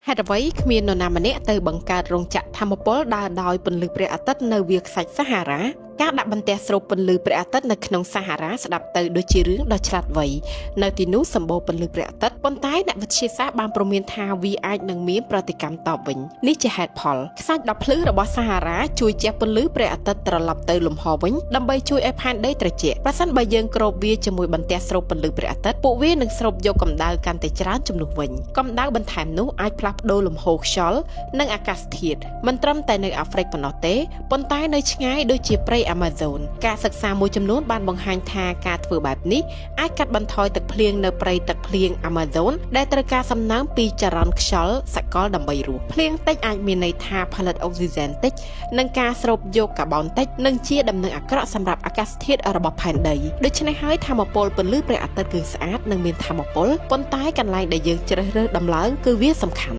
ហេតុអ្វីគ្មាននរណាម្នាក់ទៅបង្កើតរោងចក្រថាមពលដើរដោយពន្លឺព្រះអាទិត្យនៅវាលខ្សាច់សាហារ៉ាការដាក់បន្ទះស្រូបពន្លឺព្រះអាទិត្យនៅក្នុងសាហារ៉ាស្ដាប់ទៅដូចជារឿងដ៏ឆ្លាតវៃនៅទីនោះសម្បូរពន្លឺព្រះអាទិត្យប៉ុន្តែអ្នកវិទ្យាសាស្ត្របានព្រមានថាវាអាចនឹងមានប្រតិកម្មតបវិញនេះជាហេតុផលខ្សាច់ដ៏ភ្លឺរបស់សាហារ៉ាជួយជះពន្លឺព្រះអាទិត្យត្រឡប់ទៅលំហវិញដើម្បីជួយឲ្យផែនដីត្រជាក់ប្រសិនបើយើងគ្របវាជាមួយបន្ទះស្រូបពន្លឺព្រះអាទិត្យពួកវានឹងស្រូបយកកម្ដៅកាន់តែច្រើនជំនួសវិញកម្ដៅបន្ថែមនោះអាចផ្លាស់ប្ដូរលំហូរខ្យល់និងអាកាសធាតុមិនត្រឹមតែនៅអាហ្វ្រិកប៉ុណ្ណោះទេប៉ុន្តែនៅឆ្ងាយដូចជាព្រៃអាម៉ាហ្សូនការសិក្សាមួយចំនួនបានបង្ហាញថាការធ្វើបែបនេះអាចកាត់បន្ថយទឹកភ្លៀងនៅព្រៃទឹកភ្លៀងអាម៉ាហ្សូនដែលត្រូវការសំណើមពីចរន្តខ្យល់សកលដើម្បីរស់ភ្លៀងតិចអាចមានន័យថាផលិតអុកស៊ីហ្សែនតិចនិងការស្រូបយកកាបូនតិចនិងជាដំណឹងអាក្រក់សម្រាប់អាកាសធាតុរបស់ផែនដីដូច្នេះហើយថាមពលពន្លឺព្រះអាទិត្យគឺស្អាតនិងមានថាមពលប៉ុន្តែកន្លែងដែលយើងជ្រើសរើសដំឡើងគឺវាសំខាន់